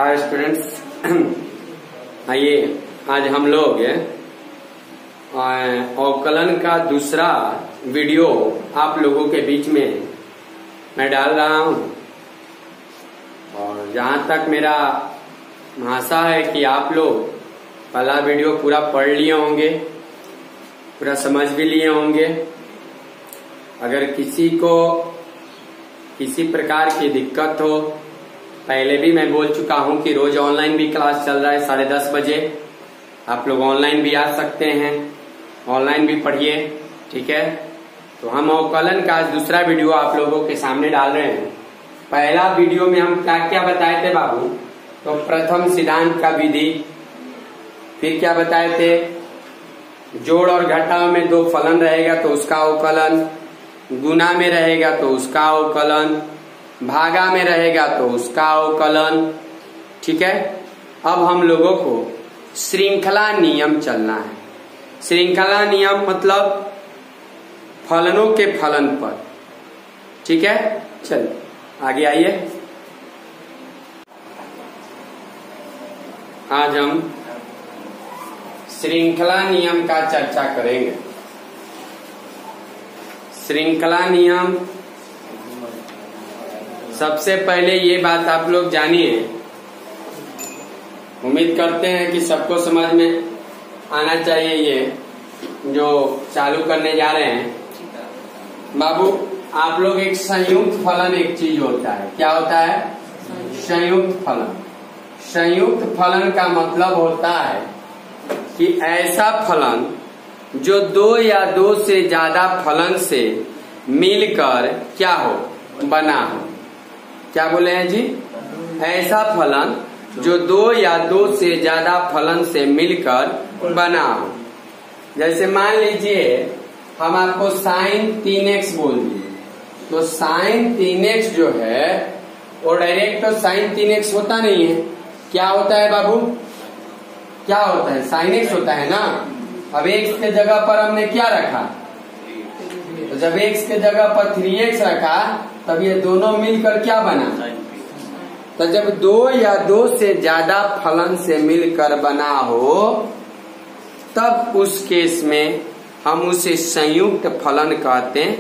Hi students, आइए आज हम लोग अवकलन का दूसरा वीडियो आप लोगों के बीच में मैं डाल रहा हूं। और जहां तक मेरा आशा है कि आप लोग पहला वीडियो पूरा पढ़ लिए होंगे, पूरा समझ भी लिए होंगे। अगर किसी को किसी प्रकार की दिक्कत हो, पहले भी मैं बोल चुका हूं कि रोज ऑनलाइन भी क्लास चल रहा है 10:30 बजे। आप लोग ऑनलाइन भी आ सकते हैं, ऑनलाइन भी पढ़िए, ठीक है। तो हम अवकलन का दूसरा वीडियो आप लोगों के सामने डाल रहे हैं। पहला वीडियो में हम क्या क्या बताए थे बाबू? तो प्रथम सिद्धांत का विधि, फिर क्या बताए थे? जोड़ और घटाव में दो फलन रहेगा तो उसका अवकलन, गुना में रहेगा तो उसका अवकलन, भागा में रहेगा तो उसका अवकलन, ठीक है। अब हम लोगों को श्रृंखला नियम चलना है। श्रृंखला नियम मतलब फलनों के फलन पर, ठीक है। चलिए आगे आइए। आज हम श्रृंखला नियम का चर्चा करेंगे। श्रृंखला नियम, सबसे पहले ये बात आप लोग जानिए, उम्मीद करते हैं कि सबको समझ में आना चाहिए। ये जो चालू करने जा रहे हैं बाबू, आप लोग एक संयुक्त फलन एक चीज होता है। क्या होता है? संयुक्त फलन। संयुक्त फलन का मतलब होता है कि ऐसा फलन जो दो या दो से ज्यादा फलन से मिलकर क्या हो, बना हो। क्या बोले हैं जी? ऐसा फलन जो दो या दो से ज्यादा फलन से मिलकर बना हो। जैसे मान लीजिए हम आपको sin 3x बोल दिए, तो sin 3x जो है वो डायरेक्ट तो sin 3x होता नहीं है। क्या होता है बाबू? क्या होता है? sin x होता है ना। अब x के जगह पर हमने क्या रखा? तो जब x के जगह पर 3x रखा तब ये दोनों मिलकर क्या बना? तो जब दो या दो से ज्यादा फलन से मिलकर बना हो तब उस केस में हम उसे संयुक्त फलन कहते हैं।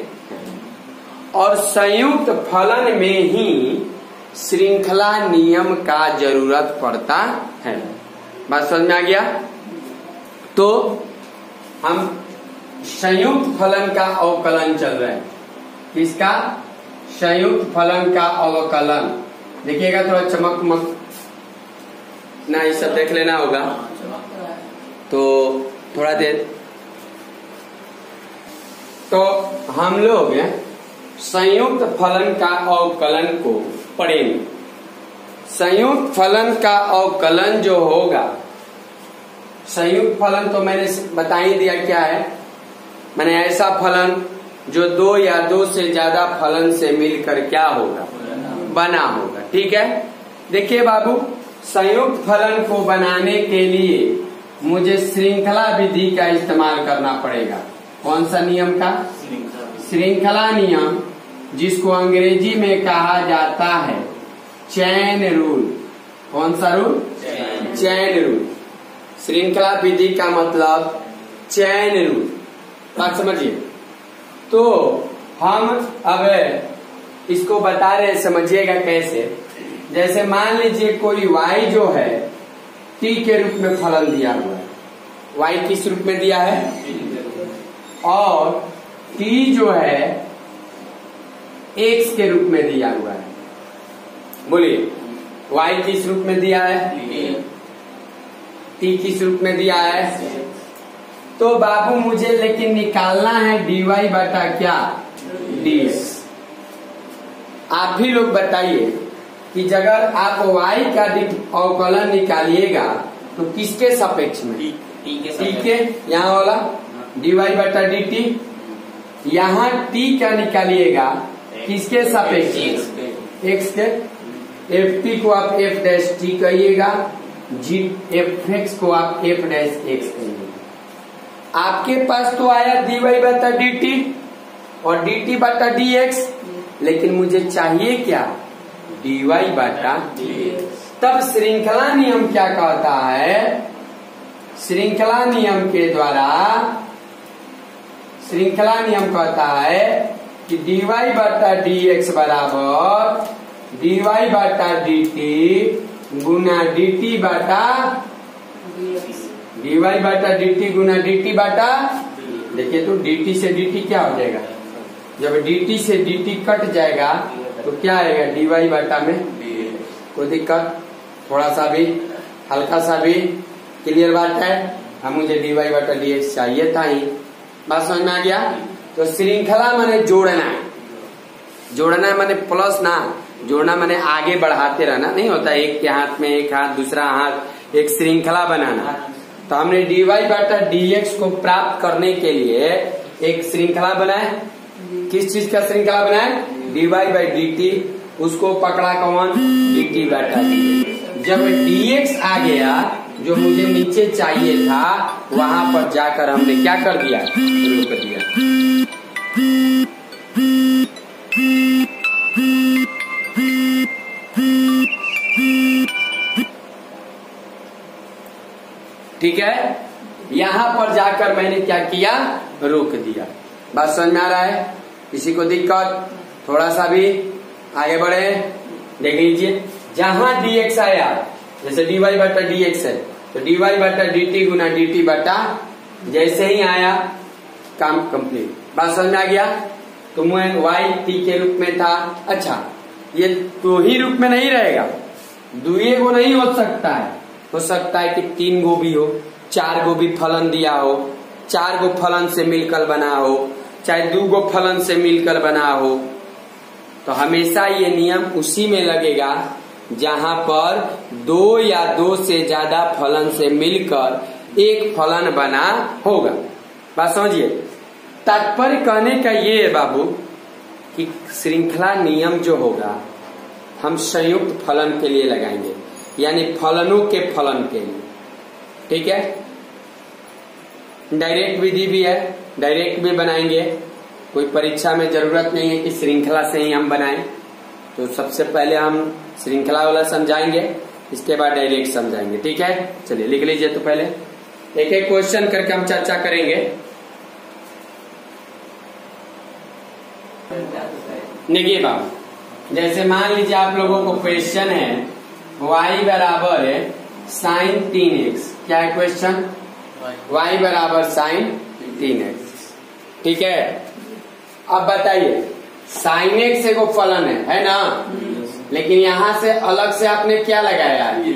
और संयुक्त फलन में ही श्रृंखला नियम का जरूरत पड़ता है। बात समझ में आ गया? तो हम संयुक्त फलन का अवकलन चल रहा है। किसका? संयुक्त फलन का अवकलन। देखिएगा थोड़ा चमक ना, ये सब देख लेना होगा तो थोड़ा देर। तो हम लोग संयुक्त फलन का अवकलन को पढ़ेंगे। संयुक्त फलन का अवकलन जो होगा, संयुक्त फलन तो मैंने बता ही दिया क्या है। मैंने ऐसा फलन जो दो या दो से ज्यादा फलन से मिलकर क्या होगा, बना होगा, ठीक है। देखिए बाबू, संयुक्त फलन को बनाने के लिए मुझे श्रृंखला विधि का इस्तेमाल करना पड़ेगा। कौन सा नियम का? श्रृंखला नियम, जिसको अंग्रेजी में कहा जाता है चैन रूल। कौन सा रूल? Chain rule. श्रृंखला विधि का मतलब चैन रूल। बात समझिए। तो हम अब इसको बता रहे, समझिएगा कैसे। जैसे मान लीजिए कोई y जो है t के रूप में फलन दिया हुआ है। y किस रूप में दिया है? और t जो है x के रूप में दिया हुआ है। बोलिए, y किस रूप में दिया है? t किस रूप में दिया है? तो बाबू मुझे लेकिन निकालना है dy बटा क्या, dx। आप भी लोग बताइए कि अगर आप y का अवकलन निकालिएगा तो किसके सापेक्ष में? t के। यहाँ वाला dy बटा dt। यहाँ t का निकालिएगा किसके सापेक्ष में? x के। ft को आप f डैश t कहिएगा, fx को आप f डैश x कहिएगा। आपके पास तो आया dy बटा dt और dt बटा dx, लेकिन मुझे चाहिए क्या? dy बटा dx। तब श्रृंखला नियम क्या कहता है, श्रृंखला नियम के द्वारा श्रृंखला नियम कहता है कि dy बटा dx बराबर dy बटा dt गुना dt बटा dy बटा dt गुना dt बटा, देखिए तो dt से dt क्या हो जाएगा, जब dt से dt कट जाएगा तो क्या आएगा, dy बटा में कोई दिक्कत, थोड़ा सा भी हल्का सा भी क्लियर बात है। हम मुझे dy बटा dx चाहिए था ही, बात समझ में आ गया। तो श्रृंखला माने जोड़ना, जोड़ना माने प्लस ना, जोड़ना माने आगे बढ़ाते रहना नहीं होता, एक के हाथ में एक हाथ दूसरा हाथ, एक श्रृंखला बनाना। तो हमने dy बटा dx को प्राप्त करने के लिए एक श्रृंखला बनाए, किस चीज का श्रृंखला बनाए, dy बाई dt, उसको पकड़ा कौन, dt बटा dx। जब dx आ गया जो मुझे नीचे चाहिए था, वहां पर जाकर हमने क्या कर दिया, रोक दिया। ठीक है, यहां पर जाकर मैंने क्या किया, रोक दिया। बात समझ में आ रहा है, किसी को दिक्कत, थोड़ा सा भी आगे बढ़े, देख लीजिए। जहां dx आया, जैसे dy बटा dx है तो dy बटा dt गुना dt बटा, जैसे ही आया काम कंप्लीट। बात समझ में आ गया। तो मैं y t के रूप में था, अच्छा ये दो ही रूप में नहीं रहेगा, दुए को नहीं हो सकता है, हो सकता है कि 3 गो भी हो, 4 गो भी फलन दिया हो, 4 गो फलन से मिलकर बना हो, चाहे 2 गो फलन से मिलकर बना हो। तो हमेशा ये नियम उसी में लगेगा जहां पर 2 या 2 से ज्यादा फलन से मिलकर एक फलन बना होगा। बात समझिए, तात्पर्य कहने का ये है बाबू कि श्रृंखला नियम जो होगा हम संयुक्त फलन के लिए लगाएंगे, यानी फलनों के फलन के लिए। ठीक है, डायरेक्ट विधि भी है, डायरेक्ट भी बनाएंगे, कोई परीक्षा में जरूरत नहीं है कि श्रृंखला से ही हम बनाएं। तो सबसे पहले हम श्रृंखला वाला समझाएंगे, इसके बाद डायरेक्ट समझाएंगे। ठीक है, चलिए लिख लीजिए। तो पहले एक एक क्वेश्चन करके हम चर्चा करेंगे। देखिए बाबू, जैसे मान लीजिए आप लोगों को क्वेश्चन है y बराबर है साइन 3x। क्या है क्वेश्चन, y बराबर साइन 3x। ठीक है, अब बताइए साइन x एगो फलन है ना, लेकिन यहाँ से अलग से आपने क्या लगाया है,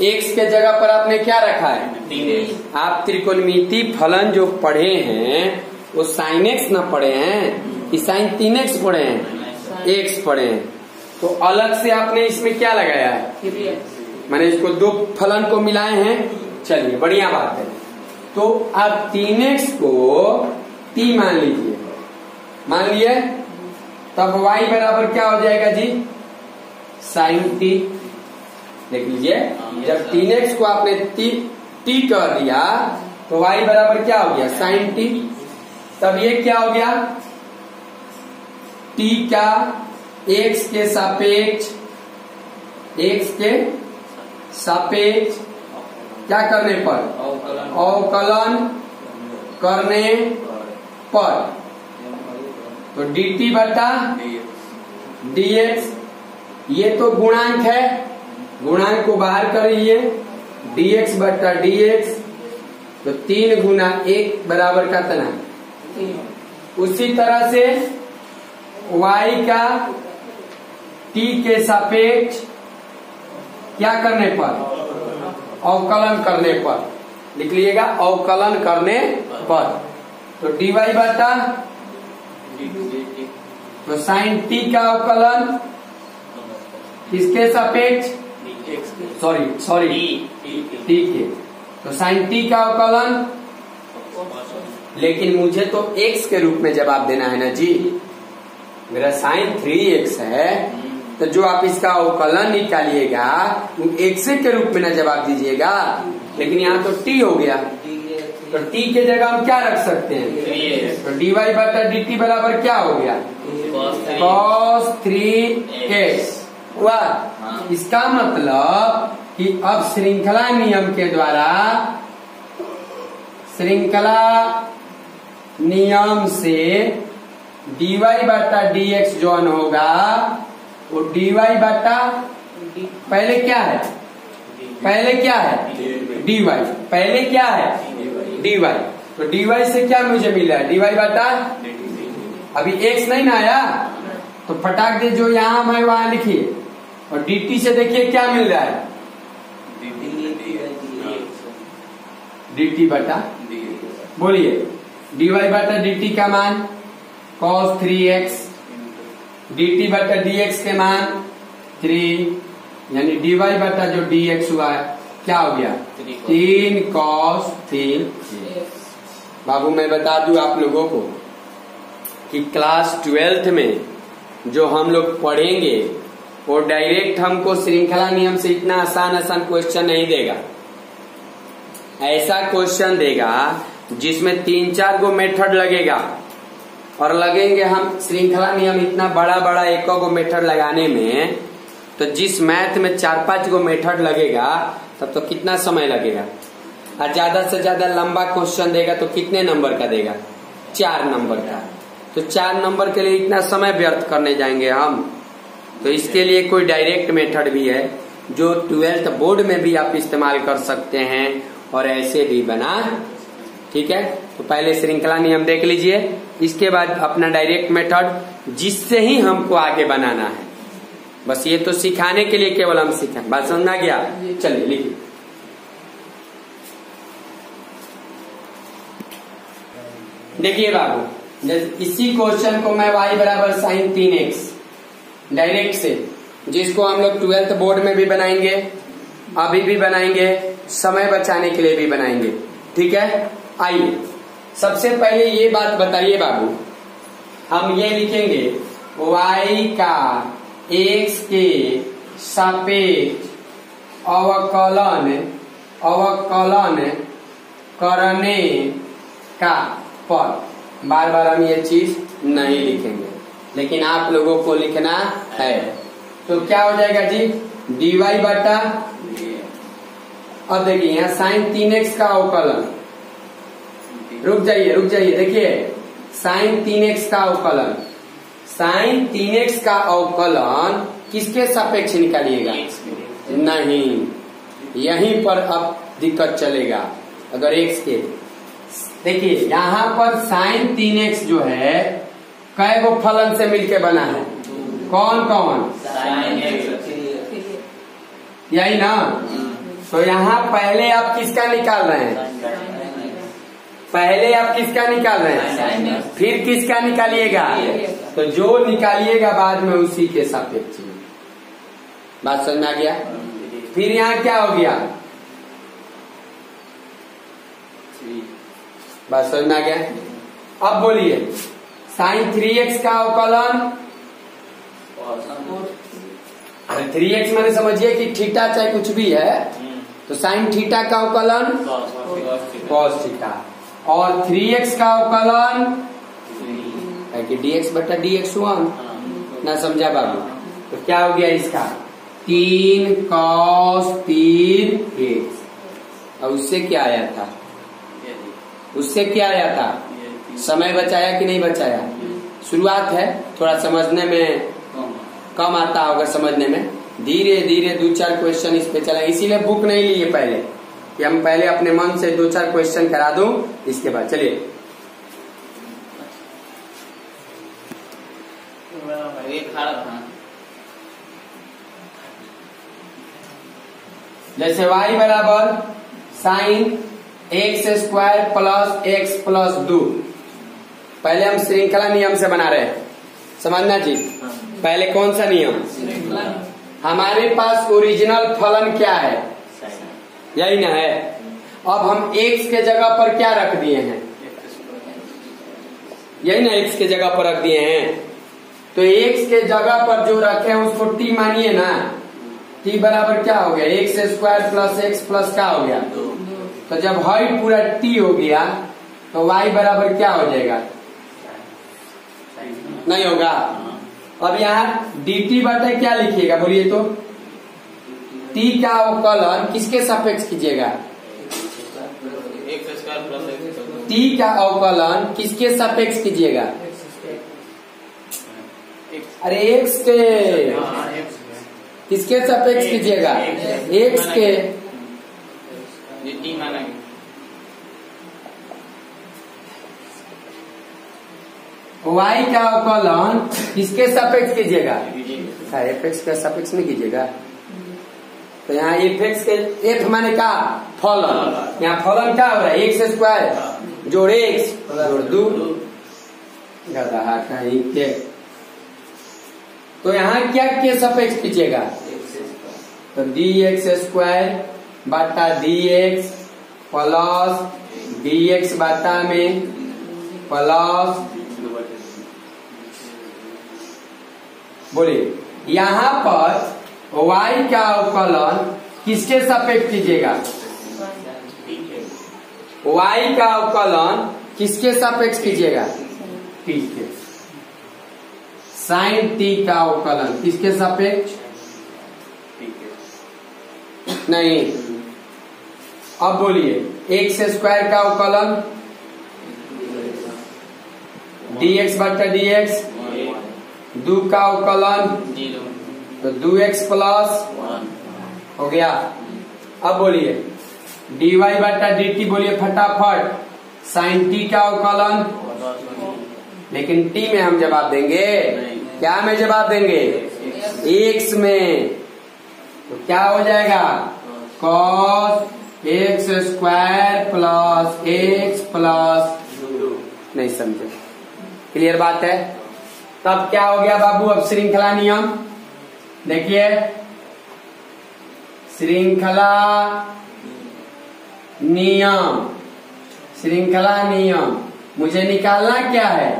x के जगह पर आपने क्या रखा है, आप त्रिकोणमिति फलन जो पढ़े हैं वो साइन x ना पढ़े हैं कि साइन 3x पढ़े हैं, x पढ़े हैं। तो अलग से आपने इसमें क्या लगाया है, मैंने इसको 2 फलन को मिलाए हैं। चलिए बढ़िया बात है। तो अब 3x को t मान लीजिए, मान लिए, तब y बराबर क्या हो जाएगा जी, साइन t। देख लीजिए, जब 3x को आपने t कर दिया तो y बराबर क्या हो गया, साइन t। तब ये क्या हो गया, t का x के सापेक्ष, x के सापेक्ष क्या करने पर, अवकलन करने पर, तो dt बटा dx, ये तो गुणांक है, गुणांक को बाहर करिए, dx बटा dx, तो 3 गुना 1 बराबर का तना। उसी तरह से y का t के सापेक्ष क्या करने पर, अवकलन करने पर, लिख लीजिएगा अवकलन करने पर, तो dy बटा, तो साइन t का अवकलन किसके सापेक्ष, सॉरी t के, तो साइन t का अवकलन, लेकिन मुझे तो x के रूप में जवाब देना है ना जी, मेरा साइन 3x है, तो जो आप इसका अवकलन निकालिएगा वो x के रूप में ना जवाब दीजिएगा, लेकिन यहाँ तो t हो गया, तो t के जगह हम क्या रख सकते हैं, तो dy बटा dt बराबर क्या हो गया, cos 3x। हुआ। इसका मतलब कि अब श्रृंखला नियम के द्वारा, श्रृंखला नियम से dy बटा dx जॉन होगा, वो dy बटा पहले क्या है, पहले क्या है dy, पहले क्या है dy, तो dy से क्या मुझे मिला है, dy बटा, अभी x नहीं ना आया तो फटाक दे जो यहाँ मैं वहां लिखिए, और dt से देखिए क्या मिल रहा है, dt बटा, बोलिए dy बटा dt का मान cos 3x, dt बटा dx के मान 3, यानी dy बटा जो dx हुआ है क्या हो गया 3 cos 3। बाबू मैं बता दूं आप लोगों को कि क्लास 12th में जो हम लोग पढ़ेंगे वो डायरेक्ट हमको श्रृंखला नियम से इतना आसान क्वेश्चन नहीं देगा। ऐसा क्वेश्चन देगा जिसमें 3-4 गो मेथड लगेगा, और लगेंगे हम श्रृंखला नियम इतना बड़ा बड़ा एक गो मेथड लगाने में, तो जिस मैथ में 4-5 गो मेथड लगेगा तब तो कितना समय लगेगा, और ज्यादा से ज्यादा लंबा क्वेश्चन देगा तो कितने नंबर का देगा, 4 नंबर का, तो 4 नंबर के लिए इतना समय व्यर्थ करने जाएंगे हम। तो इसके लिए कोई डायरेक्ट मेथड भी है जो 12th बोर्ड में भी आप इस्तेमाल कर सकते हैं और ऐसे भी बना, ठीक है। तो पहले श्रृंखला नियम देख लीजिए, इसके बाद अपना डायरेक्ट मेथड जिससे ही हमको आगे बनाना है। बस ये तो सिखाने के लिए केवल हम सीखें, बात समझ आ गया। चलिए लिखिए, देखिए बाबू, इसी क्वेश्चन को मैं y बराबर साइन 3x डायरेक्ट से, जिसको हम लोग 12th बोर्ड में भी बनाएंगे, अभी भी बनाएंगे, समय बचाने के लिए भी बनाएंगे, ठीक है। आइए सबसे पहले ये बात बताइए बाबू, हम ये लिखेंगे y का x के सापेक्ष अवकलन करने का पद। बार बार हम ये चीज नहीं लिखेंगे, लेकिन आप लोगों को लिखना है। तो क्या हो जाएगा जी, dy बटा, अब देखिए यहाँ साइन 3x का अवकलन, रुक जाइए देखिए, साइन 3x का अवकलन, साइन 3x का अवकलन किसके सापेक्ष निकालिएगा, नहीं, यहीं पर अब दिक्कत चलेगा। अगर x के, देखिए यहाँ पर साइन 3x जो है कै गो फलन से मिलके बना है, कौन कौन, यही ना। तो यहाँ पहले आप किसका निकाल रहे हैं, पहले आप किसका निकाल रहे हैं, फिर किसका निकालिएगा, तो जो निकालिएगा बाद में उसी के सापेक्ष में। बात समझ में आ गया। फिर यहाँ क्या हो गया, बात समझ में आ गया। अब बोलिए साइन 3x का अवकलन, अरे 3x मैंने समझिए कि थीटा चाहे कुछ भी है, तो साइन थीटा का अवकलन कॉस थीटा, और 3x का अवकलन है कि dx बटा dx1 ना, समझा बाबू। तो क्या हो गया इसका 3 cos 3x, और उससे क्या आया था, उससे क्या आया था, समय बचाया कि नहीं बचाया। शुरुआत है, थोड़ा समझने में कम आता होगा, समझने में धीरे धीरे 2-4 क्वेश्चन इस पे चला, इसीलिए बुक नहीं लिए पहले, कि हम पहले अपने मन से 2-4 क्वेश्चन करा दूं, इसके बाद चलिए। जैसे y बराबर sign x² plus x plus 2, पहले हम श्रृंखला नियम से बना रहे हैं, समझना जी। पहले कौन सा नियम, हमारे पास ओरिजिनल फलन क्या है, यही ना है। अब हम x के जगह पर क्या रख दिए हैं, यही ना, x के जगह पर रख दिए हैं। तो x के जगह पर जो रखे हैं उसको t मानिए ना, t बराबर क्या हो गया, x² प्लस x प्लस क्या हो गया, तो जब हाइट पूरा t हो गया तो y बराबर क्या हो जाएगा, नहीं होगा, अब यहाँ dt बटा क्या लिखिएगा बोलिए तो, t का अवकलन किसके सापेक्ष कीजिएगा, t का अवकलन किसके सापेक्ष कीजिएगा, अरे x के, किसके सापेक्ष कीजिएगा, x के, y का अवकलन किसके सापेक्ष कीजिएगा, fx का सापेक्ष नहीं कीजिएगा। तो यहाँ fx के f माने का फलन, यहाँ फलन क्या हो रहा है, एक्स स्क्वायर जोड़ x जोड़ 2 गधा कहीं के। तो यहाँ क्या के सापेक्ष कीजिएगा, तो dx स्क्वायर बटा dx प्लस dx बटा में प्लस, बोलिए यहाँ पर y का अवकलन किसके सापेक्ष कीजिएगा, y का अवकलन किसके सापेक्ष कीजिएगा, t के, साइन t का अवकलन किसके सापेक्ष, नहीं। अब बोलिए एक्स स्क्वायर का अवकलन dx बटा dx, 2 का अवकलन तो 2x प्लस हो गया। अब बोलिए dy बटा dt, बोलिए फटाफट, साइन t का अवकलन, लेकिन t में हम जवाब देंगे, क्या में जवाब देंगे, x में, तो क्या हो जाएगा, cos x square plus x plus, नहीं समझे, क्लियर बात है। तब क्या हो गया बाबू, अब श्रृंखला नियम देखिए, श्रृंखला नियम, श्रृंखला नियम मुझे निकालना क्या है,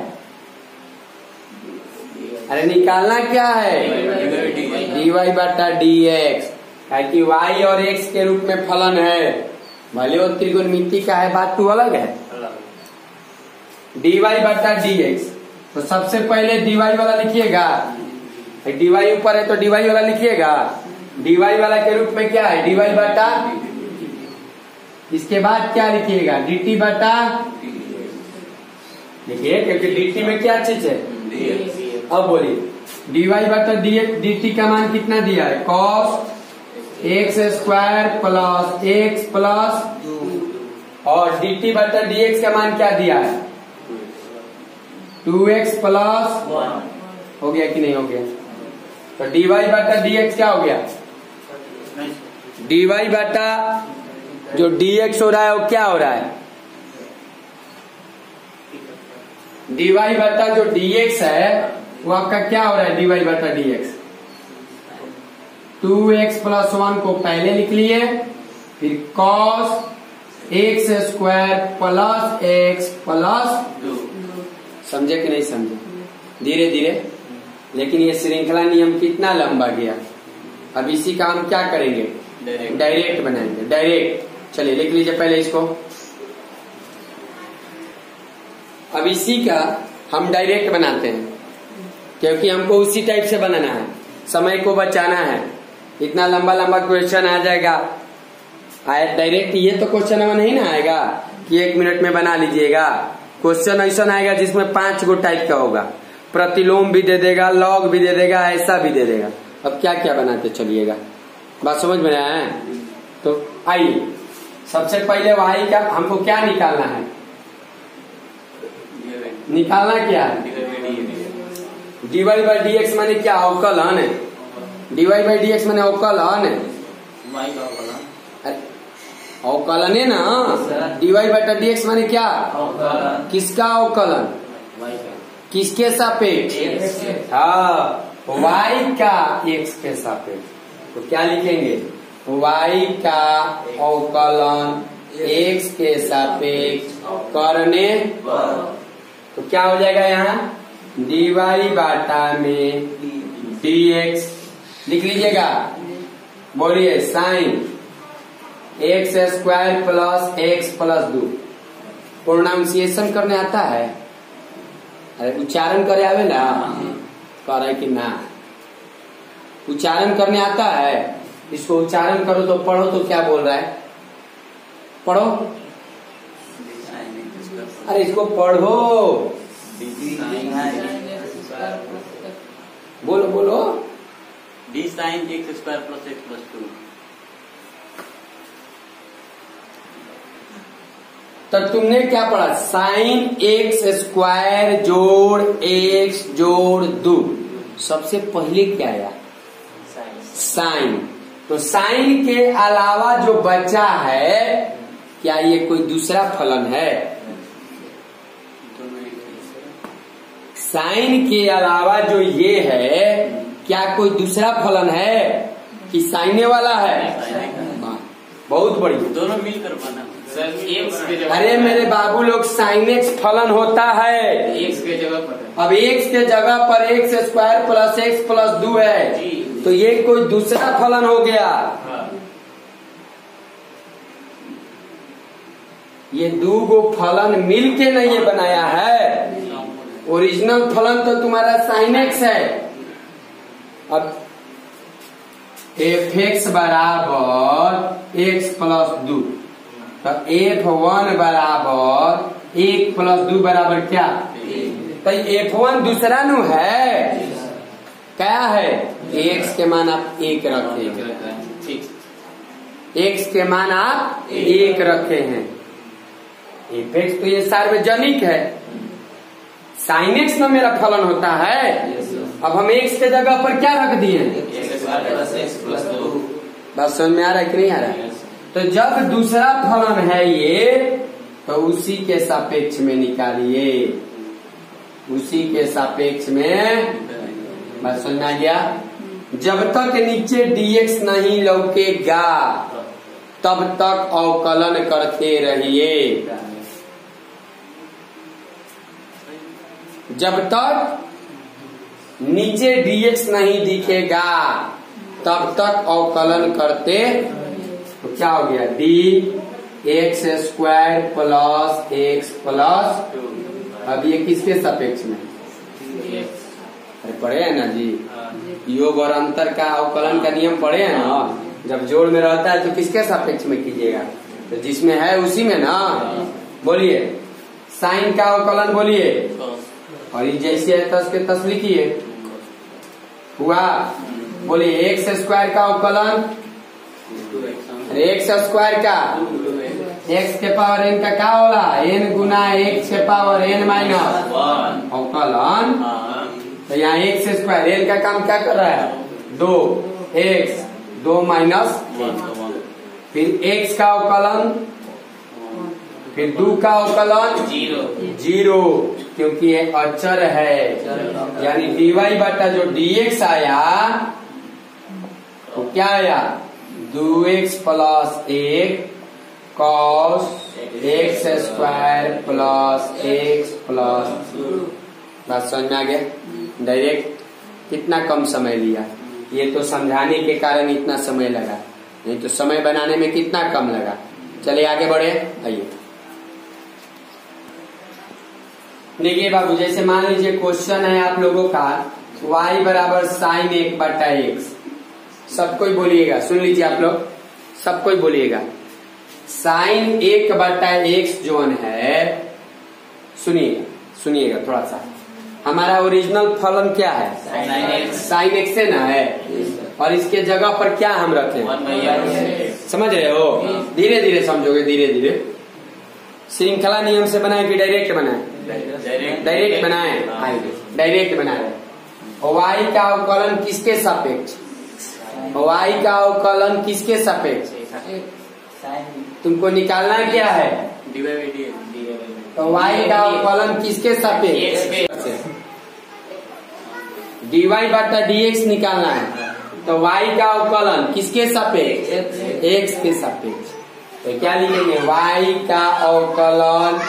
अरे निकालना क्या है, dy बटा dx, कि y और x के रूप में फलन है, भले वो त्रिकोणमिति का है, बात तो अलग है। dy बटा dx, तो सबसे पहले dy वाला लिखिएगा, dy ऊपर है तो dy वाला लिखिएगा, dy वाला के रूप में क्या है, dy बटा, इसके बाद क्या लिखिएगा, dt बटा, देखिए क्योंकि dt में क्या चीज है, अब बोलिए dy बटा dt का मान कितना दिया है, cos x square plus x plus, और dt बटा dx का मान क्या दिया है, 2x प्लस, हो गया कि नहीं हो गया, तो dy बटा dx क्या हो गया, dy बटा जो dx हो रहा है वो क्या हो रहा है, dy बटा जो dx है वो आपका क्या हो रहा है, dy बटा dx, 2x प्लस 1 को पहले लिख लिए, फिर cos x square plus x plus, समझे कि नहीं समझे, धीरे धीरे। लेकिन ये श्रृंखला नियम कितना लंबा गया, अब इसी का हम क्या करेंगे, डायरेक्ट बनाएंगे, डायरेक्ट। चलिए लिख लीजिए पहले इसको, अब इसी का हम डायरेक्ट बनाते हैं, क्योंकि हमको उसी टाइप से बनाना है, समय को बचाना है, इतना लंबा लंबा क्वेश्चन आ जाएगा, डायरेक्ट ये तो क्वेश्चन नहीं ना आएगा कि 1 मिनट में बना लीजिएगा, क्वेश्चन ऐसा आएगा जिसमें 5 गो टाइप का होगा, प्रतिलोम भी दे देगा, लॉग भी दे देगा, ऐसा भी दे देगा। अब क्या क्या बनाते चलिएगा, बात समझ में आया है। तो आइए सबसे पहले y का हमको क्या निकालना है, निकालना क्या है, dy बाई dx माने क्या, अवकलन है, dy बाई dx माने अवकलन है, अवकलन है ना, dy बटा dx माने क्या, किसका अवकलन, किसके सापेक्ष, हाँ y का x के सापेक्ष, तो क्या लिखेंगे, y का अवकलन x के सापेक्ष करने पर, तो क्या हो जाएगा यहाँ, dy बाटा में dx, लिख लीजिएगा, बोलिए sine x square plus x plus 2, pronunciation करने आता है, अरे उच्चारण करे आवे ना, कह रहा है कि ना। उच्चारण करने आता है, इसको उच्चारण करो तो पढ़ो तो क्या बोल रहा है, पढ़ो। अरे इसको पढ़ो, बोलो बोलो। D sign x square plus x plus 2। तो तुमने क्या पढ़ा, साइन एक्स स्क्वायर जोड़ एक्स जोड़ 2। सबसे पहले क्या आया, साइन। तो साइन के अलावा जो बचा है, क्या ये कोई दूसरा फलन है? साइन के अलावा जो ये है, क्या कोई दूसरा फलन है कि साइने वाला है? बहुत बढ़िया, दोनों मिलकर बना। अरे मेरे बाबू लोग, साइन एक्स फलन होता है एक्स के जगह पर। अब एक्स के जगह पर x square plus x plus 2 है, तो ये कोई दूसरा फलन हो गया। ये 2 गो फलन मिलके नहीं ये बनाया है। ओरिजिनल फलन तो तुम्हारा साइन एक्स है। अब एफ एक्स बराबर एक्स प्लस 2, तो F1 बराबर 1 प्लस 2 बराबर क्या? तो F1 दूसरा नु है, क्या है? x के मान आप 1 रखे, x के मान आप 1 रखे हैं। fx तो ये सार्वजनिक है, साइन एक्स में मेरा फलन होता है। अब हम x के जगह पर क्या रख दिए? बस समझ में आ रहा है कि नहीं आ रहा है? तो जब दूसरा फलन है ये, तो उसी के सापेक्ष में निकालिए, उसी के सापेक्ष में। बस समझ में आ गया? जब तक नीचे dx नहीं लौकेगा तब तक अवकलन करते रहिए। जब तक नीचे dx नहीं दिखेगा तब तक अवकलन करते। तो क्या हो गया, D x square plus x plus. अब ये किसके सापेक्ष में? अरे पढ़े हैं ना जी, योग और अंतर का अवकलन का नियम पढ़े हैं ना। जब जोड़ में रहता है तो किसके सापेक्ष में कीजिएगा? तो जिसमें है उसी में ना। बोलिए, साइन का अवकलन बोलिए, और ये जैसे है तस के तस लिखिए। हुआ? बोलिए एक्स स्क्वायर का अवकलन, एक्स स्क्वायर का एक्स के पावर एन का क्या होला? एन गुना एक्स के पावर एन माइनस अवकलन। तो यहाँ एक्स स्क्वायर, एन का काम क्या कर रहा है? 2 एक्स 2 माइनस, फिर एक्स का अवकलन, फिर 2 का अवकलन 0, क्योंकि ये अचर है। यानी dy बटा जो dx आया तो क्या आया? 2x plus 1 cos x square plus x plus 2। बात समझ में आ गया? डायरेक्ट कितना कम समय लिया, ये तो समझाने के कारण इतना समय लगा, नहीं तो समय बनाने में कितना कम लगा। चलिए आगे बढ़े, आइए। देखिए बाबू, जैसे मान लीजिए क्वेश्चन है आप लोगों का y बराबर साइन 1 बटा एक्स। सब कोई बोलिएगा, सुन लीजिए आप लोग, सब कोई बोलिएगा। साइन 1 बटा एक्स जोन है, सुनिएगा सुनिएगा थोड़ा सा। हमारा ओरिजिनल फलन क्या है? साइन एक्स है ना है, और इसके जगह पर क्या हम रखें? समझ रहे हो? धीरे धीरे समझोगे, धीरे धीरे। श्रृंखला नियम से बनाए कि डायरेक्ट बनाए? डायरेक्ट बनाए, डायरेक्ट बनाए। y का अवकलन किसके सापेक्ष? y का अवकलन किसके सापेक्ष? तुमको निकालना क्या है? तो y का अवकलन किसके सापेक्ष? dy बटा dx निकालना है, तो y का अवकलन किसके सापेक्ष? x के सापेक्ष। तो क्या लिखेंगे? y का अवकलन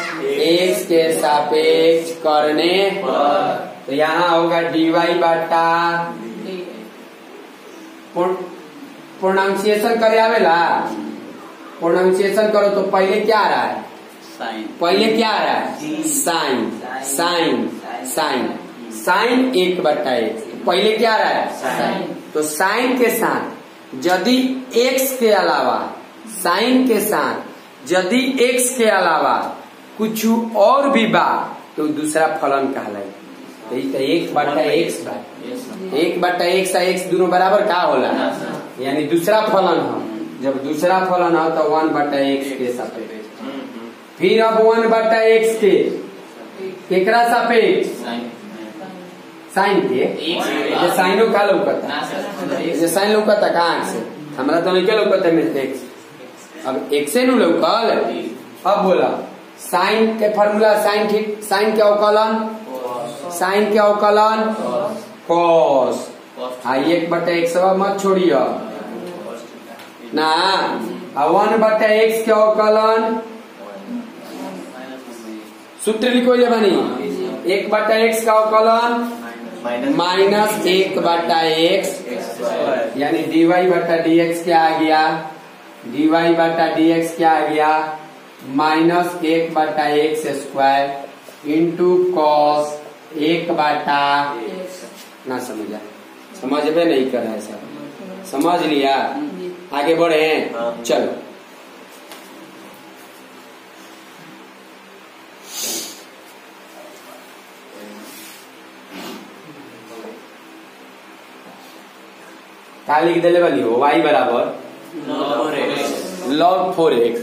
x के सापेक्ष करने पर, तो यहाँ होगा dy बटा, प्रोनाउंसिएशन करे आवेला? प्रोनाउंसिएशन करो तो पहले क्या आ रहा है? साइन। पहले क्या आ रहा है? साइन। साइन साइन साइन 1 बटा 1 पहले क्या रहा है साइन। तो साइन के साथ यदि एक्स के अलावा साइन के साथ यदि एक्स के अलावा कुछ और भी बा तो दूसरा फलन कहलाई। तो 1/x बा 1/x आ x दोनों बराबर का होला यानी दूसरा फलन है। जब दूसरा फलन है तो 1/x के सापेक्ष। फिर अब 1/x के केकरा सापेक्ष साइन के साइनो का लौकता साइन लौकता कहाँ से हमरा तो नहीं लौकता मेरे एक्स। अब एक्स से नु लौकल। अब बोला साइन के फार्मूला साइन ठीक साइन के अवकलन कॉस। 1/x मत छोड़िए ना। 1/x के अवकलन सूत्र लिखो ये बनी 1/x का अवकलन -1/x यानी dy/dx क्या आ गया dy/dx क्या आ गया -1/x² इंटू कॉस 1/। ना समझा समझ में नहीं कर रहा है सर समझ लिया। आगे बढ़े चलो क्या लिख दिले वाली हो y बराबर log 4x।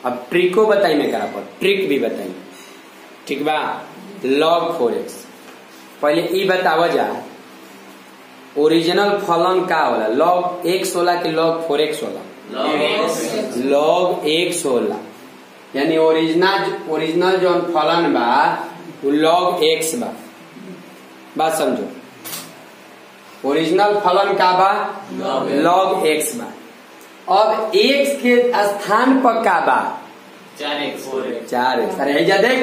अब ट्रिको बताई मैं करा पर ट्रिक भी बताई ठीक बा। log 4x पहले ई बतावा जा ओरिजिनल फलन का होला log x होला कि log 4x होला log x होला यानी ओरिजिनल जो फलन बा वो log x बा। बात समझो ओरिजिनल फलन का बा log x बा। अब x के स्थान पर का बा 4x। अरे जा देख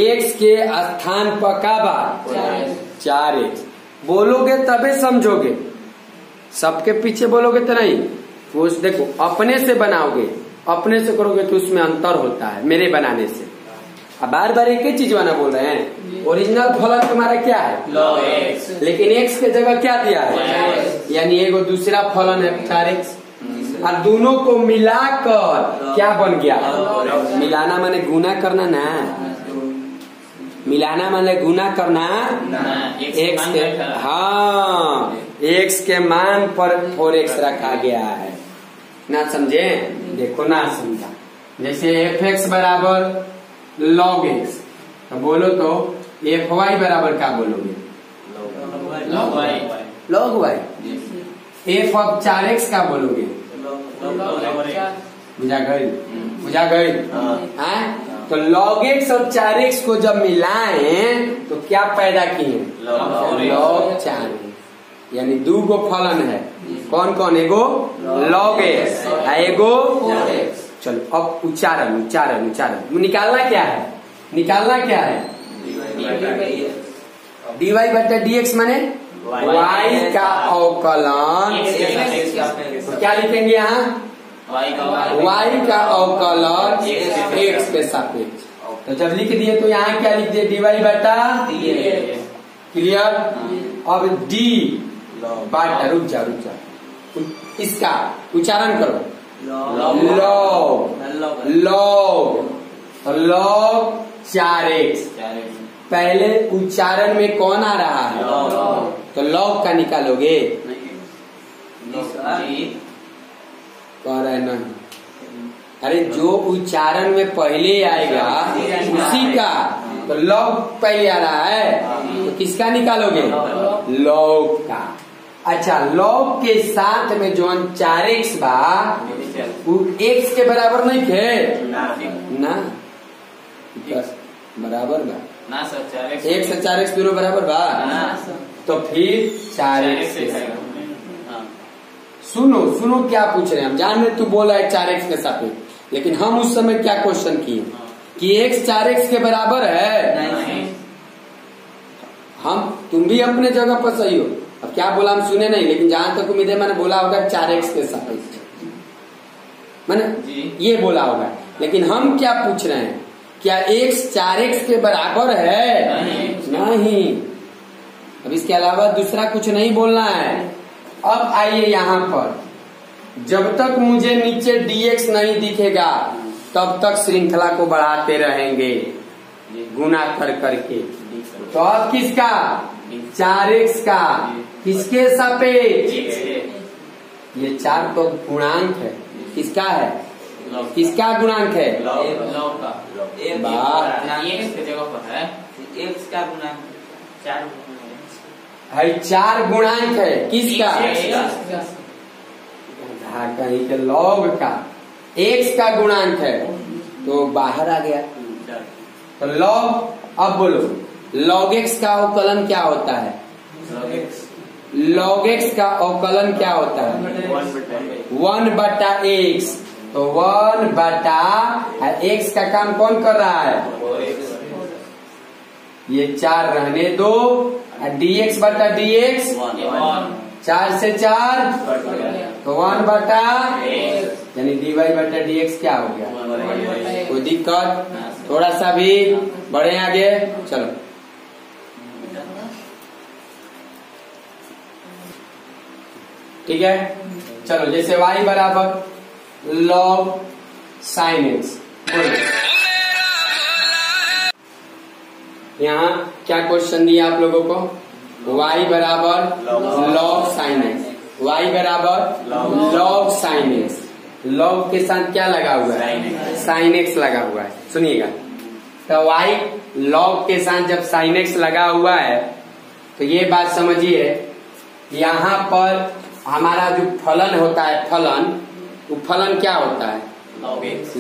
x के स्थान पर का बा 4x। बोलोगे तबे समझोगे सबके पीछे बोलोगे तो नहीं। वो देखो अपने से बनाओगे अपने से करोगे तो उसमें अंतर होता है मेरे बनाने से। अब बार बार एक ही चीज बना बोल रहे हैं। ओरिजिनल फलन तुम्हारा क्या है log x लेकिन x के जगह क्या दिया है यानी एगो दूसरा फलन है 4x और दोनों को मिलाकर क्या बन गया मिलाना माने गुना करना ना। मिलाना माने गुना करना x के हाँ x के मान पर 4x रखा गया है। ना समझे देखो ना समझा जैसे fx बराबर log x तो बोलो तो fy बराबर क्या बोलोगे log y। f अब 4x का बोलोगे बुझा गई तो log x और 4x को जब मिलाएं तो क्या पैदा किए log 4 यानी दो गो फलन है। कौन कौन एगो log x एगो चलो अब उच्चारण निकालना क्या है dy/dx माने y का अवकलन। क्या लिखेंगे यहाँ y का अवकलन x के सापेक्ष। तो जब लिख दिए तो यहाँ क्या लिख दिए dy/dx क्लियर। अब d बाटा रुक जा इसका उच्चारण करो log 4x। पहले उच्चारण में कौन आ रहा है तो log का निकालोगे कह रहे नहीं। अरे जो उच्चारण में पहले आएगा उसी का तो log पहले आ रहा है तो किसका निकालोगे log का। अच्छा log के साथ में जो 4x बा वो x के बराबर नहीं थे ना बराबर बा ना सर 4x 1 से 4x दोनों बराबर बा तो फिर 4x सुनो क्या पूछ रहे हैं हम जान रहे तू बोला है 4x के सापेक्ष लेकिन हम उस समय क्या क्वेश्चन किए कि x 4x के बराबर है। हम तुम भी अपने जगह पर सही हो। अब क्या बोला हम सुने नहीं लेकिन जहां तक उम्मीद है मैंने बोला होगा 4x के सापेक्ष मैंने ये बोला होगा। लेकिन हम क्या पूछ रहे हैं क्या x 4x के बराबर है? नहीं। अब इसके अलावा दूसरा कुछ नहीं बोलना है। अब आइए यहाँ पर, जब तक मुझे नीचे dx नहीं दिखेगा तब तक श्रृंखला को बढ़ाते रहेंगे गुना कर करके। तो अब किसका? 4x का किसके सापेक्ष? ये 4 तो गुणांक है। किसका है? किसका गुणांक है? लॉग का। x के जगह पर है x का गुणांक 4 है। 4 गुणांक है। किसका? कहीं के लॉग का x का गुणांक है तो बाहर आ गया। तो लॉग, अब बोलो लॉग x का अवकलन क्या होता है? लॉग x का अवकलन क्या होता है? 1/x। तो 1/x का काम कौन कर रहा है? ये 4 रहने दो। dx/dx 4 से 4 तो 1/, यानी dy/dx क्या हो गया? कोई दिक्कत? थोड़ा सा भी बढ़े आगे, चलो। ठीक है, चलो। जैसे y बराबर log sin x, यहाँ क्या क्वेश्चन दिया आप लोगों को? y बराबर log sin x, y बराबर log sin x। log के साथ क्या लगा हुआ है? sin x लगा हुआ है। सुनिएगा, तो y log के साथ जब sin x लगा हुआ है तो ये बात समझिए, यहाँ पर हमारा जो फलन होता है, वो फलन क्या होता है?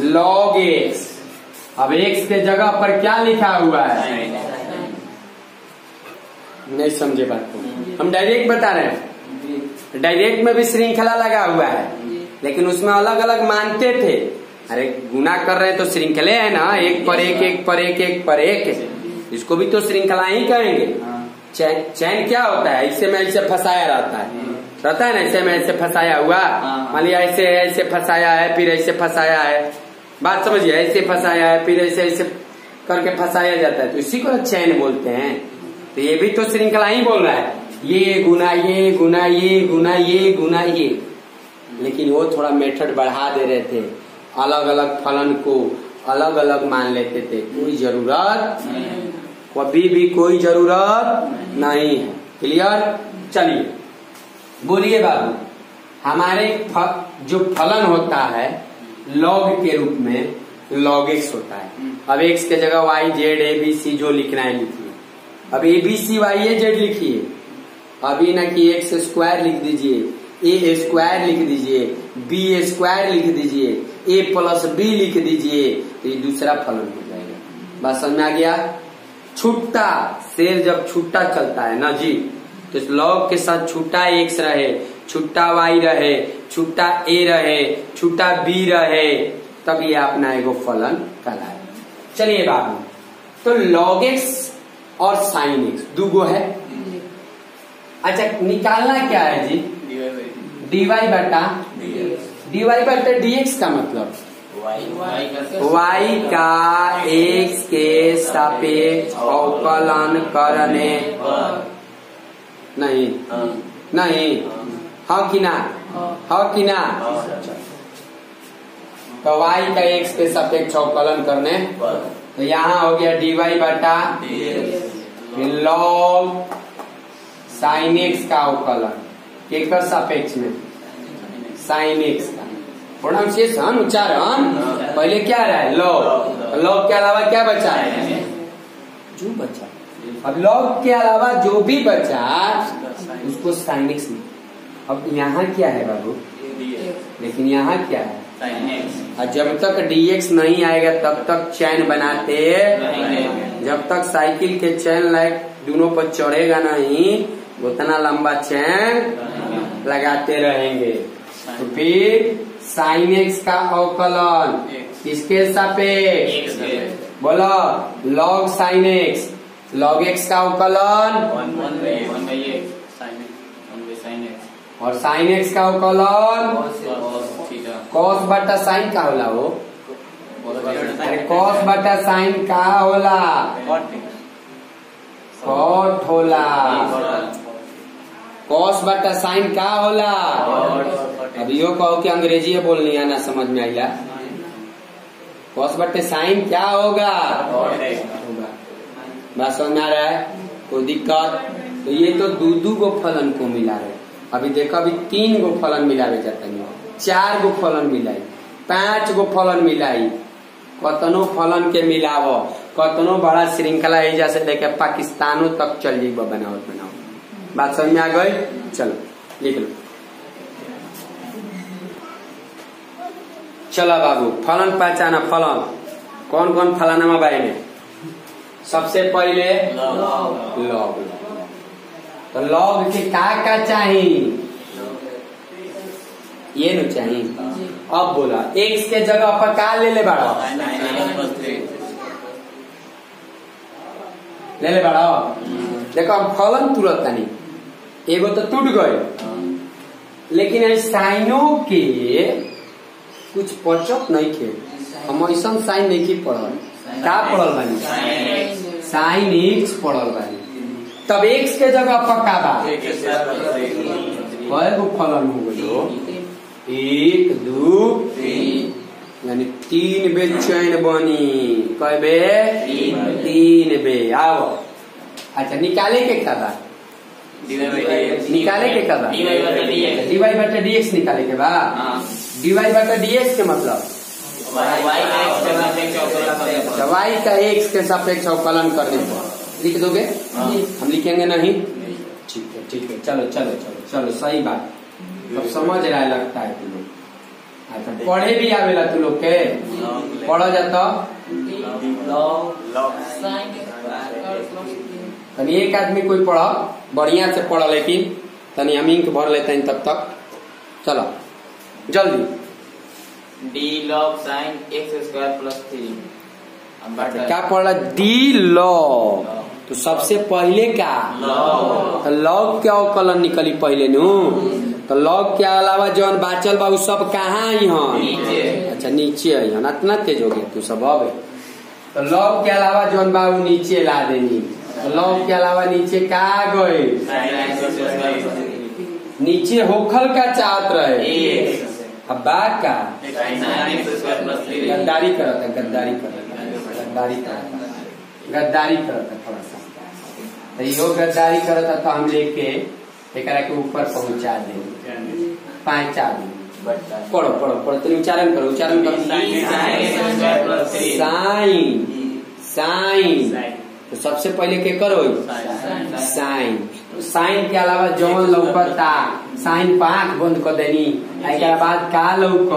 log x। अब x के जगह पर क्या लिखा हुआ है? नहीं समझे बात को, हम डायरेक्ट बता रहे हैं। डायरेक्ट में भी श्रृंखला लगा हुआ है, लेकिन उसमें अलग अलग मानते थे। अरे गुना कर रहे तो श्रृंखले है ना, एक पर एक, एक पर एक, एक पर एक, इसको भी तो श्रृंखला ही कहेंगे। चैन क्या होता है? ऐसे में ऐसे फंसाया रहता है ना, ऐसे में ऐसे फंसाया हुआ। मान लिया ऐसे फंसाया है, फिर ऐसे फंसाया है। बात समझिए, ऐसे फंसाया है, फिर ऐसे करके फंसाया जाता है, तो इसी को चैन बोलते हैं। तो ये भी तो श्रृंखला ही बोल रहा है, ये गुना ये गुना ये गुना ये गुना ये। लेकिन वो थोड़ा मेथड बढ़ा दे रहे थे, अलग अलग फलन को अलग अलग मान लेते थे। कोई जरूरत कभी भी कोई जरूरत नहीं है। क्लियर? चलिए बोलिए बाबू, हमारे जो फलन होता है लॉग के रूप में log x होता है। अब x के जगह y z a b c जो लिखना है लिखिए। अब a b c y a z लिखिए। अभी ना कि x स्क्वायर लिख दीजिए, a स्क्वायर लिख दीजिए, b स्क्वायर लिख दीजिए, a प्लस b लिख दीजिए, तो ये दूसरा फलन हो जाएगा। बात समझ में आ गया? छुट्टा शेर जब छुट्टा चलता है ना जी, तो log के साथ छुट्टा x रहे, छुट्टा y रहे, छुट्टा a रहे, छुट्टा b रहे, तब ये अपना एगो फलन कहलाए। चलिए बाबू, तो log x और sin x दूगो है। अच्छा, निकालना क्या है जी? dy/dx का मतलब y का x के सापेक्ष अवकलन करने नहीं नहीं, हाँ कि ना? हाँ कि ना? तो y का x के सापेक्ष अवकलन करने, तो यहाँ हो गया dy/log sin x का अवकलन केकर सापेक्ष में? sin x का। प्रोनाउंसिएशन, उच्चारण पहले क्या रहा है? log। log के अलावा क्या बचा है? जो बचा। अब log के अलावा जो भी बचा उसको sin x में। अब यहाँ क्या है बाबू? लेकिन यहाँ क्या है? और जब तक dx नहीं आएगा तब तक चैन बनाते, जब तक साइकिल के चैन लाइक दोनों पर चढ़ेगा नहीं उतना लंबा चैन लगाते रहेंगे। तो फिर sin x का अवकलन किसके सापेक्ष? बोलो log sin x। log x का अवकलन और sin x का अवकलन cos/sin का होला वो अरे कॉस बटा साइन का होला कॉट होला। कॉस बटा साइन का होला। अब यो कहो कि अंग्रेजी है बोलनी है ना समझ में आइला। कॉस बटे साइन क्या होगा होगा। बात समझ में आ रहा है कोई दिक्कत। तो ये तो दो गो फलन को मिला रहे। अभी देखो अभी 3 गो फलन मिलावे जाता है 4 गो फलन मिलाई 5 गो फलन मिलाई कतनो फलन के मिलावो कतनो बड़ा श्रृंखला एजा से लेकर पाकिस्तानों तक चल जाइए बनाओ। बात समझ में आ गई। चलो लिख लो। चलो बाबू फलन पहचाना। फलन कौन कौन फलाना बाई में सबसे पहले लॉग। तो लॉग के का चाहिए ये न चाहिए। अब बोला x के जगह पर का ले बाड़ा ले बाड़ा। देखो अब फलन तुरंत नहीं एगो तो टूट गए लेकिन साइनों के कुछ पचत नहीं थे। हम ऐसा साइन नहीं की पढ़ल का पढ़ल बानी साइन x पढ़ल बानी। तब x के जगह पर का बा कय गो फलन हो गयो 1 2 3 यानी 3 बे चैन बनी। कय बे 3 बे। आओ अच्छा निकाले के का बा निकाले के का बा dy बटा dx निकाले के बा। dy बटा dx के मतलब y का x के सापेक्ष अवकलन करने पर लिख दोगे। हम लिखेंगे नहीं ठीक है चलो सही बात। अब समझ रहा है लगता है तुम लोग। अच्छा पढ़े भी आवेला तू लोग के पढ़ा जाता तनी एक आदमी कोई पढ़ा बढ़िया से पढ़ा लेकिन तनी हम इंक भर लेते हैं तब तक। चलो जल्दी d log sin x² + 3 क्या पढ़ा d log। तो सबसे पहले का तो लॉग के अवकलन निकली पहले नु। तो लॉग के अलावा जौन बाचल बा सब कहाँ आई हन अच्छा नीचे आई हन। इतना तेज हो गया तू सब। अब तो लॉग के अलावा जौन बा नीचे ला देनी। तो लॉग के अलावा नीचे का गए नीचे होखल का चाहत रहे। अब बात का गद्दारी करता थोड़ा सा। तो यो गद्दारी करता तो हम लेके एक के ऊपर पहुंचा दे 5 आदमी। पढ़ो तो उच्चारण करो साइन। तो सबसे पहले के करो साइन। साइन के अलावा जौन लौकता साइन 5 बंद कर देनी। एक बाद का लौक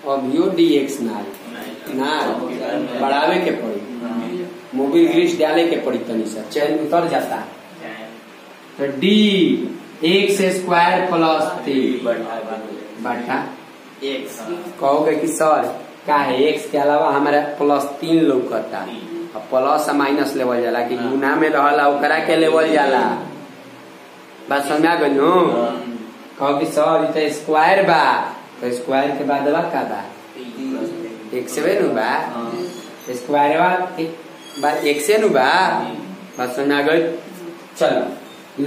अब यो dx ना बढ़ावे के पड़ी मोबिल ग्रीस डाले के पड़ी तनी सा चैन उतर जाता है। तो d x² + 3 बटा x कहोगे कि सर का है x के अलावा हमारा +3 लौकता। अब प्लस माइनस लेवल जाला कि गुना में रहला ओकरा के लेवल जाला। बात समझ आ गई हो। कहो कि सर इतना स्क्वायर बा तो स्क्वायर के बाद का बा x नु बा स्क्वायर बा x नु बा। बात समझ आ गई। चलो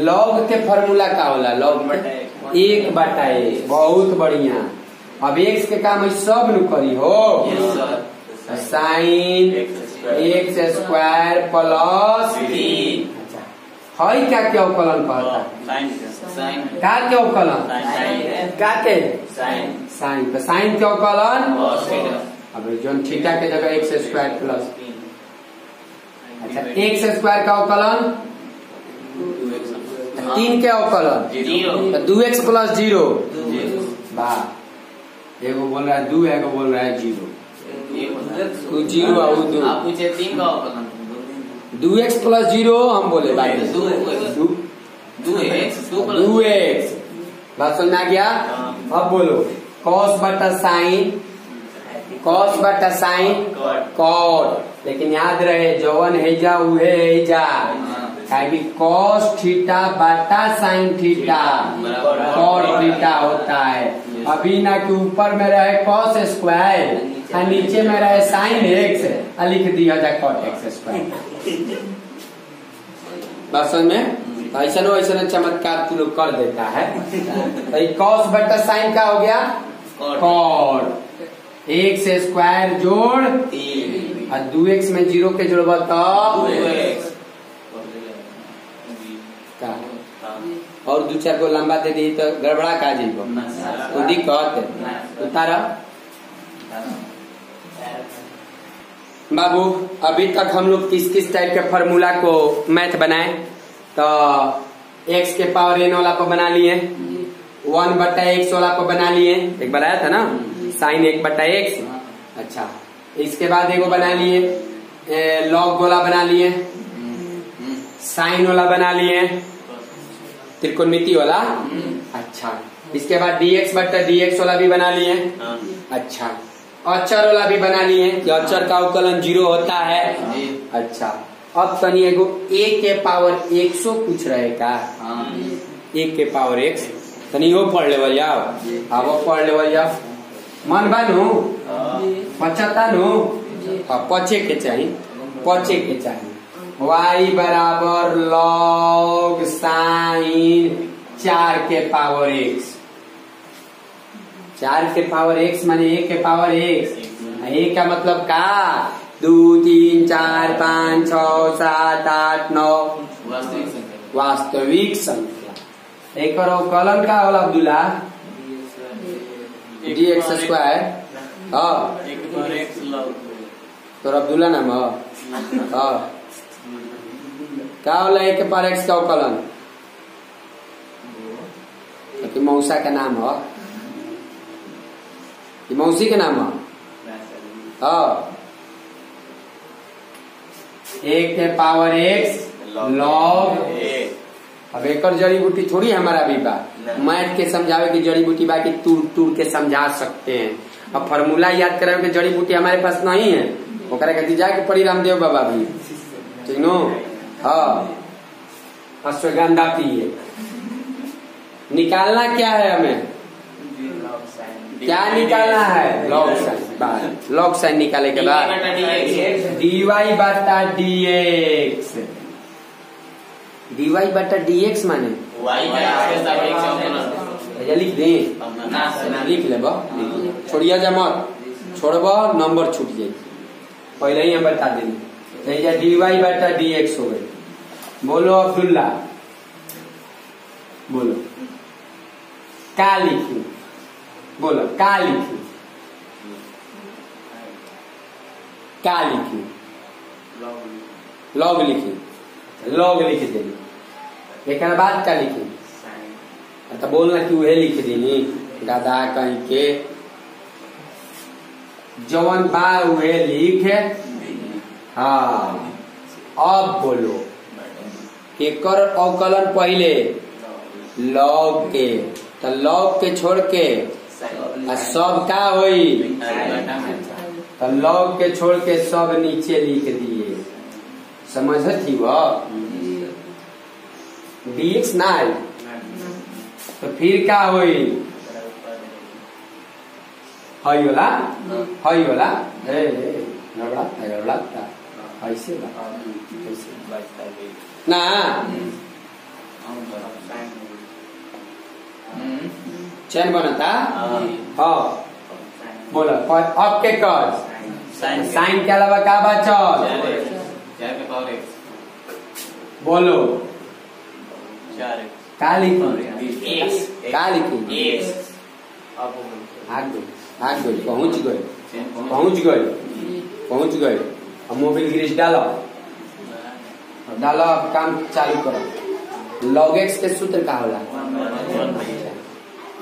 लॉग के फॉर्मूला का होला लॉग 1/1 बहुत बढ़िया। अब x के काम सब नु करी हो साइन x² + 3 हई क्या अवकलन कहता का क्या अवकलन का के साइन। तो साइन के अवकलन अब जोन थीटा के जगह x² + अच्छा x² का अवकलन 3 के अवकलन 2x + 0 वाह। एगो बोल रहा है 2 एगो बोल रहा है 0 तू 0 और 2 आप पूछे 3 का अवकलन 2x + 0 हम बोले 2x। बात समझ आ गया। अब बोलो cos बटा साइन कॉट। लेकिन याद रहे जवन है जा उहे है जा कि cos थीटा बटा साइन थीटा cot थीटा होता है। अभी ना कि ऊपर में रहे cos स्क्वायर और नीचे में रहे sin x और लिख दिया जाए cot x स्क्वायर। बात समझ में? ऐसा चमत्कार तू लोग कर देता है। तो cos बटा sin का हो गया cot x स्क्वायर जोड़ और 2x में 0 के जोड़बा तो और 2-4 को लंबा दे दी तो गड़बड़ा का जीवो तो दिक्कत उतारा। बाबू अभी तक हम लोग किस किस टाइप के फार्मूला को मैथ बनाए? तो x के पावर n वाला को बना लिए, 1 बटा x वाला को बना लिए, एक बार आया था ना sin 1 बटा x। अच्छा इसके बाद एगो बना लिए log वाला बना लिए, साइन वाला बना लिए, त्रिकोणमिति वाला। अच्छा इसके बाद dx बटा dx वाला भी बना लिए। अच्छा अचर वाला भी बना लिए कि अचर का अवकलन 0 होता है। अच्छा अब तनी एगो a के पावर 100 पूछ रहे का, a के पावर x तनी वो पढ़ लेवल जाओ। अब वो पढ़ लेवल जाओ, मन बानू पचता नु पचे के चाहिए y बराबर log साइन 4 के पावर x। 4 के पावर x माने 1 के पावर x। a का मतलब का 2 3 4 5 6 7 8 9 वास्तविक संख्या। एक और अवकलन का होला अब्दुल्ला dx स्क्वायर। तो अब्दुल्ला नाम क्या होला 1 के पावर x का अवकलन? तो मौसा का नाम है, मौसी के नाम है। 1 के पावर x log। अब एक जड़ी बूटी थोड़ी हमारा भी बा, मैथ के समझावे की जड़ी बूटी बा कि तूर के समझा सकते हैं। अब फार्मूला याद करावे की जड़ी बूटी हमारे पास नहीं है, ओकरा के जाके पड़ी रामदेव बाबा भी ठीक नो। अश्वगंधा पिए। निकालना क्या है हमें? क्या निकालना है? Log sign. लॉग साइन निकाले के बाद dy बटा dx। dy बटा dx माने लिख दे, लिख ले छोड़िया जा मत, छोड़ब नंबर छूट जाए। पहले ही हम बता देंगे dy बटा dx हो गई। बोलो अब्दुल्ला, बोलो का लिखी, बोलो का लिखी, का लिखी? लॉग लिखी, लॉग लिख देनी। एक बाद का लिखी तो बोलना कि वह लिख देनी दादा कहीं के जवन बा वह लिख। हाँ अब बोलो एकर अवकलन पहले लॉग के, तो लॉग के छोड़ के सब का होई, तो लॉग के छोड़ के सब नीचे लिख दिए। समझ थी वो dx ना है तो फिर का होई हई वाला गड़बड़ा ऐसे ना चैन बनता। हाँ बोलो अब के कर साइन के अलावा का बचल? बोलो का लिखी, का लिखी? आग गई, पहुंच गए। अब मोबाइल ग्रीस डालो, अब काम चालू करो। लॉग एक्स के सूत्र का होला?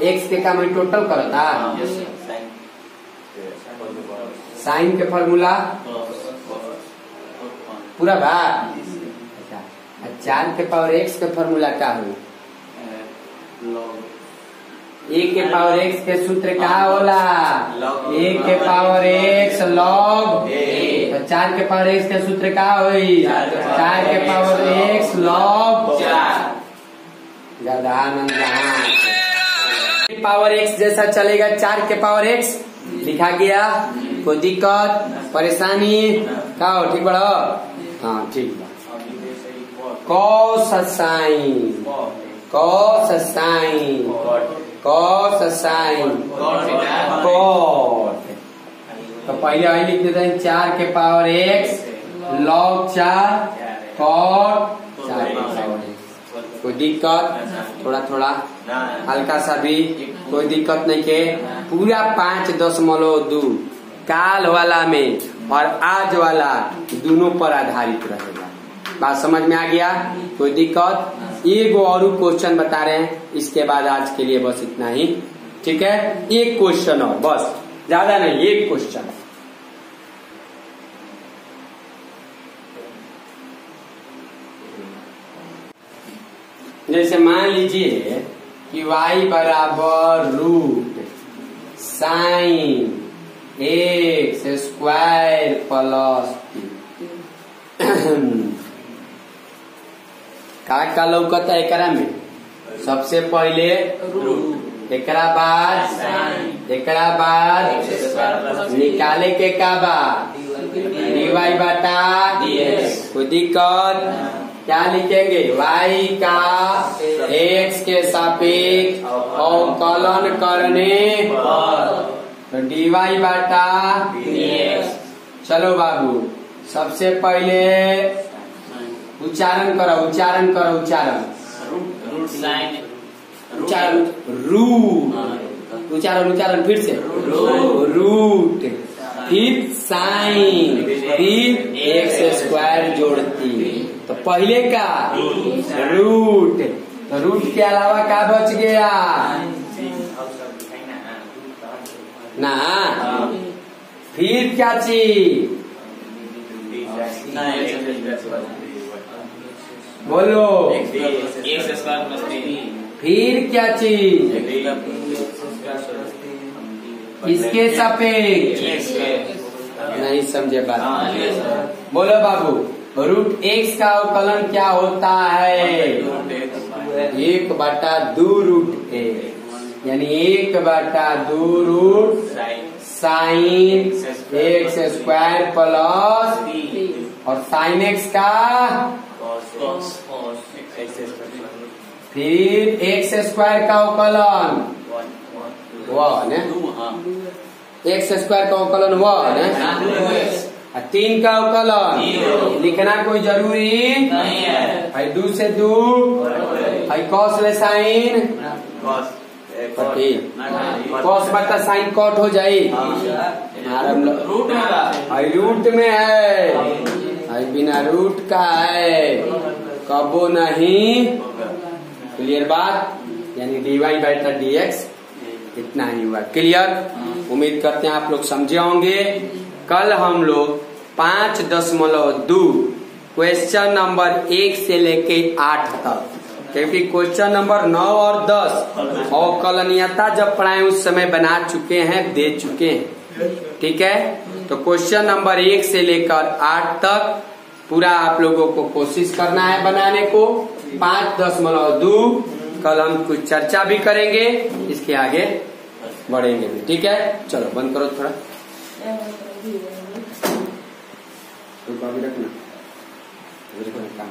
एक्स के काम टोटल करता साइन के फॉर्मूला पूरा बा। 4 के पावर x के फॉर्मूला का हो? a के पावर x के सूत्र का होला? a के पावर x log। तो 4 के पावर x के सूत्र का होई? 4 के power x log 4। Power x जैसा चलेगा, 4 के पावर x लिखा गया। कोई दिक्कत परेशानी का हो? ठीक बड़ा? हाँ ठीक बा। cos sin cot तो पहले वही लिख देते हैं 4 के पावर x log 4 cot 4 के पावर x। कोई दिक्कत? थोड़ा हल्का सा भी कोई दिक्कत नहीं के। पूरा 5.2 काल वाला में और आज वाला दोनों पर आधारित रहेगा। बात समझ में आ गया? कोई दिक्कत? एक और क्वेश्चन बता रहे हैं, इसके बाद आज के लिए बस इतना ही। ठीक है, एक क्वेश्चन और बस, ज्यादा नहीं, एक क्वेश्चन। जैसे मान लीजिए कि y बराबर root sine x square plus का लौकता है एकरा में? सबसे पहले एकरा बाद निकाले के का बाद dy बटा कोई दिक्कत? क्या लिखेंगे? y का x के सापेक्ष अवकलन करने तो dy बटा dx। चलो बाबू, सबसे पहले उच्चारण करो उच्चारण फिर से रूट, फिर साइन, फिर एक्स स्क्वायर जोड़ती। तो पहले का रूट, तो रूट के अलावा क्या बच गया ना? फिर क्या चीज बोलो? फिर क्या चीज? इसके सापेक्ष नहीं समझे बात? बोलो बाबू, रूट x का अवकलन क्या होता है? 1/2 रूट x, यानी 1/2 root sine x square plus और साइन एक्स का फिर एक्स स्क्वायर का अवकलन एक्स स्क्वायर का अवकलन 3 का अवकलन लिखना कोई जरूरी नहीं है। 2 से 2 कॉस ले साइन कॉस बटा साइन कॉट हो जाये। रूट में है, बिना रूट का है कबो नहीं। क्लियर बात? यानी dy बटा dx इतना ही हुआ। क्लियर? उम्मीद करते हैं आप लोग समझे होंगे। कल हम लोग 5.2 क्वेश्चन नंबर 1 से लेके 8 तक, क्योंकि क्वेश्चन नंबर 9 और 10 अवकलनीयता जब पढ़ाए उस समय बना चुके हैं, दे चुके हैं। ठीक है, तो क्वेश्चन नंबर 1 से लेकर 8 तक पूरा आप लोगों को कोशिश करना है बनाने को। 5.2 कल हम कुछ चर्चा भी करेंगे, इसके आगे बढ़ेंगे भी। ठीक है, चलो बंद करो थोड़ा, तो रखना काम।